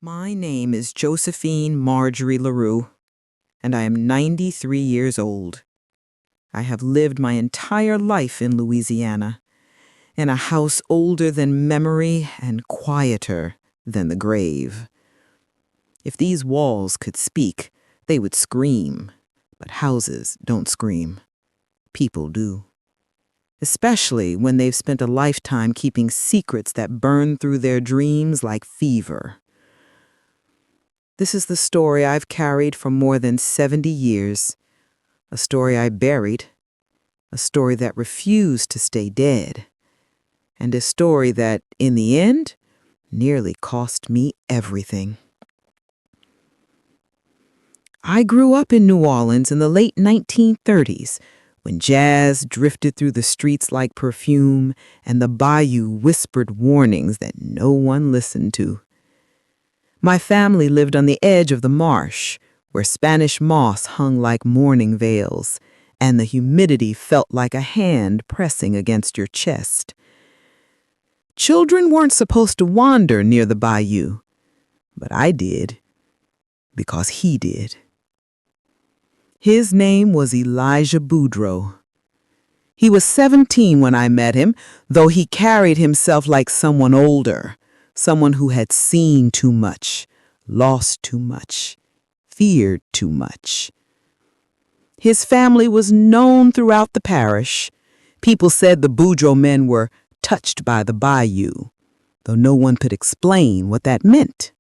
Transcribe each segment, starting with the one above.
My name is Josephine Marjorie LaRue, and I am 93 years old. I have lived my entire life in Louisiana, in a house older than memory and quieter than the grave. If these walls could speak, they would scream, but houses don't scream. People do. Especially when they've spent a lifetime keeping secrets that burn through their dreams like fever. This is the story I've carried for more than 70 years, a story I buried, a story that refused to stay dead, and a story that, in the end, nearly cost me everything. I grew up in New Orleans in the late 1930s, when jazz drifted through the streets like perfume and the bayou whispered warnings that no one listened to. My family lived on the edge of the marsh, where Spanish moss hung like mourning veils, and the humidity felt like a hand pressing against your chest. Children weren't supposed to wander near the bayou, but I did, because he did. His name was Elijah Boudreaux. He was 17 when I met him, though he carried himself like someone older, someone who had seen too much, lost too much, feared too much. His family was known throughout the parish. People said the Boudreaux men were touched by the bayou, though no one could explain what that meant.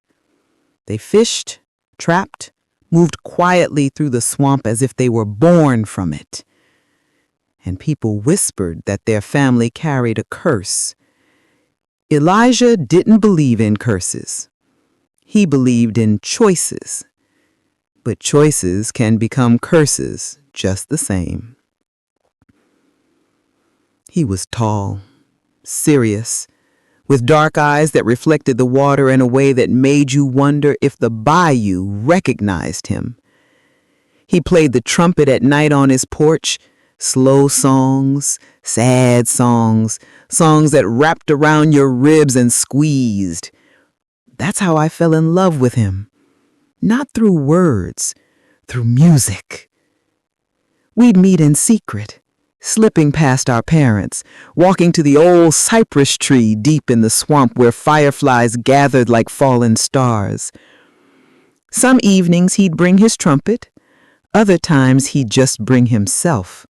They fished, trapped, moved quietly through the swamp as if they were born from it. And people whispered that their family carried a curse. Elijah didn't believe in curses. He believed in choices. But choices can become curses just the same. He was tall, serious, with dark eyes that reflected the water in a way that made you wonder if the bayou recognized him. He played the trumpet at night on his porch, slow songs, sad songs, songs that wrapped around your ribs and squeezed. That's how I fell in love with him. Not through words, through music. We'd meet in secret, slipping past our parents, walking to the old cypress tree deep in the swamp where fireflies gathered like fallen stars. Some evenings he'd bring his trumpet, other times he'd just bring himself.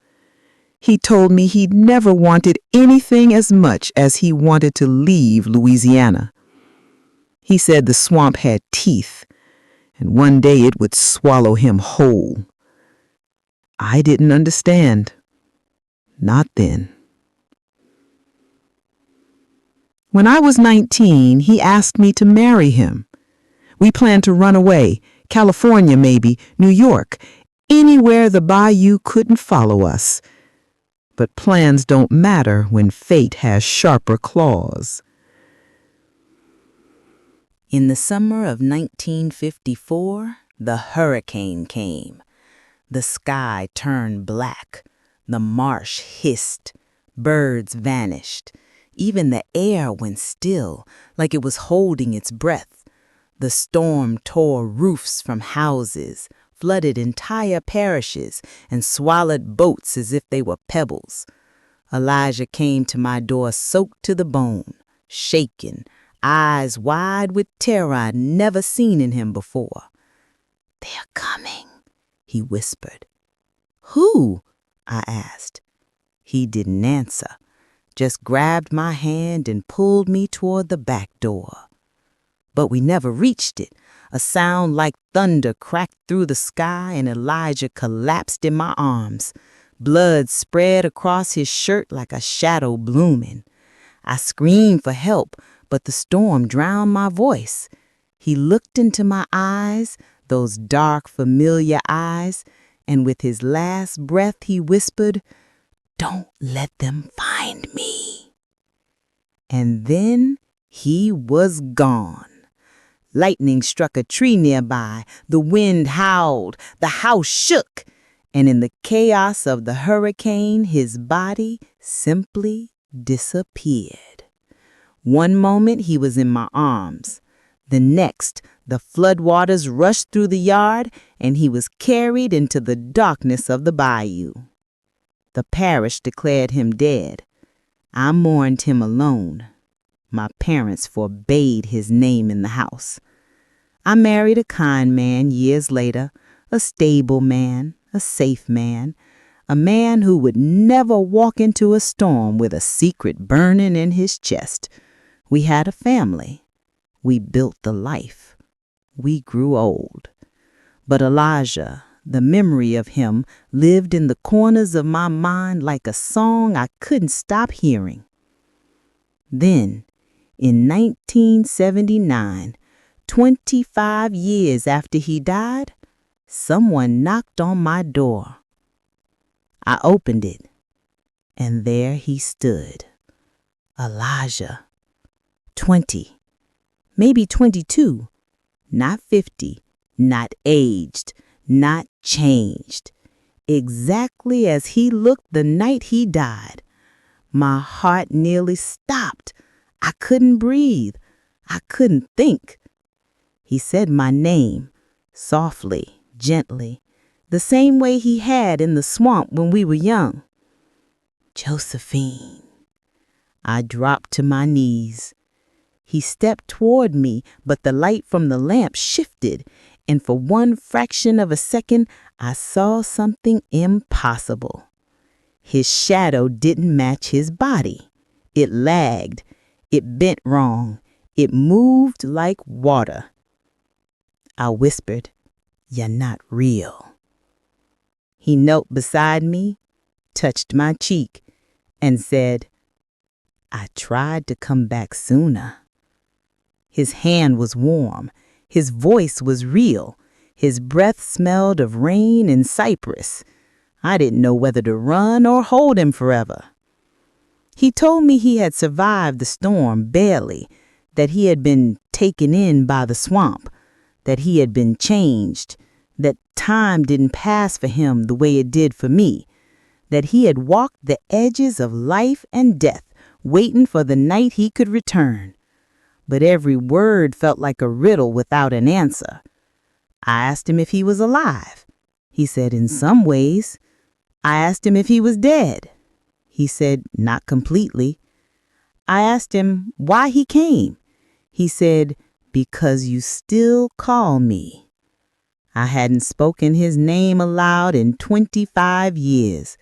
He told me he'd never wanted anything as much as he wanted to leave Louisiana. He said the swamp had teeth, and one day it would swallow him whole. I didn't understand. Not then. When I was 19, he asked me to marry him. We planned to run away, California maybe, New York, anywhere the bayou couldn't follow us. But plans don't matter when fate has sharper claws. In the summer of 1954, the hurricane came. The sky turned black. The marsh hissed. Birds vanished. Even the air went still, like it was holding its breath. The storm tore roofs from houses, flooded entire parishes, and swallowed boats as if they were pebbles. Elijah came to my door soaked to the bone, shaken, eyes wide with terror I'd never seen in him before. "They're coming," he whispered. "Who?" I asked. He didn't answer, just grabbed my hand and pulled me toward the back door. But we never reached it. A sound like thunder cracked through the sky and Elijah collapsed in my arms. Blood spread across his shirt like a shadow blooming. I screamed for help, but the storm drowned my voice. He looked into my eyes, those dark, familiar eyes, and with his last breath he whispered, "Don't let them find me." And then he was gone. Lightning struck a tree nearby, the wind howled, the house shook, and in the chaos of the hurricane, his body simply disappeared. One moment he was in my arms, the next The floodwaters rushed through the yard, and he was carried into the darkness of the bayou. The parish declared him dead. I mourned him alone. My parents forbade his name in the house. I married a kind man years later, a stable man, a safe man, a man who would never walk into a storm with a secret burning in his chest. We had a family. We built the life. We grew old. But Elijah, the memory of him, lived in the corners of my mind like a song I couldn't stop hearing. Then, in 1979, 25 years after he died, someone knocked on my door. I opened it, and there he stood. Elijah, 20, maybe 22, not 50, not aged, not changed. Exactly as he looked the night he died. My heart nearly stopped. I couldn't breathe. I couldn't think. He said my name, softly, gently, the same way he had in the swamp when we were young. Josephine. I dropped to my knees. He stepped toward me, but the light from the lamp shifted, and for one fraction of a second, I saw something impossible. His shadow didn't match his body. It lagged. It bent wrong. It moved like water. I whispered, "You're not real." He knelt beside me, touched my cheek, and said, "I tried to come back sooner." His hand was warm. His voice was real. His breath smelled of rain and cypress. I didn't know whether to run or hold him forever. He told me he had survived the storm barely, that he had been taken in by the swamp, that he had been changed, that time didn't pass for him the way it did for me, that he had walked the edges of life and death, waiting for the night he could return. But every word felt like a riddle without an answer. I asked him if he was alive. He said, "In some ways." I asked him if he was dead. He said, "Not completely." I asked him why he came. He said, "Because you still call me." I hadn't spoken his name aloud in 25 years,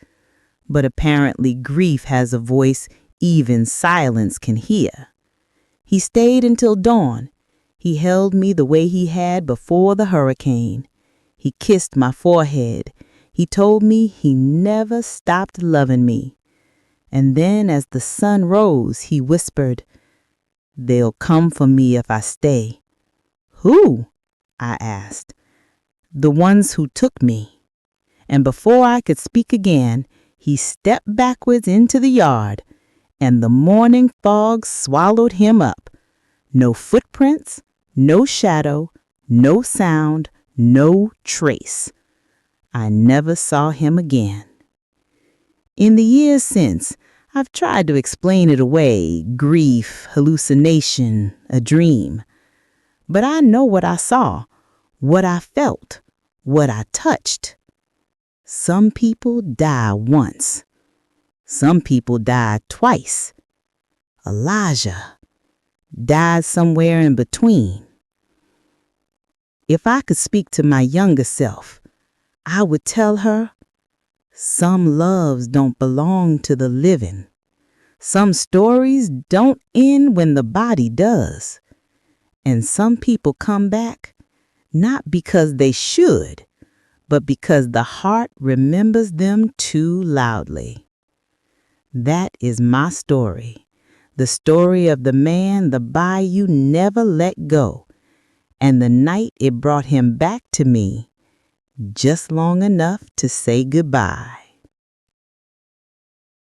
but apparently grief has a voice even silence can hear. He stayed until dawn. He held me the way he had before the hurricane. He kissed my forehead. He told me he never stopped loving me. And then as the sun rose, he whispered, "They'll come for me if I stay." "Who?" I asked. "The ones who took me." And before I could speak again, he stepped backwards into the yard, and the morning fog swallowed him up. No footprints, no shadow, no sound, no trace. I never saw him again. In the years since, I've tried to explain it away, grief, hallucination, a dream. But I know what I saw, what I felt, what I touched. Some people die once. Some people die twice. Elijah died somewhere in between. If I could speak to my younger self, I would tell her, some loves don't belong to the living. Some stories don't end when the body does. And some people come back, not because they should, but because the heart remembers them too loudly. That is my story, the story of the man the bayou never let go, and the night it brought him back to me, just long enough to say goodbye.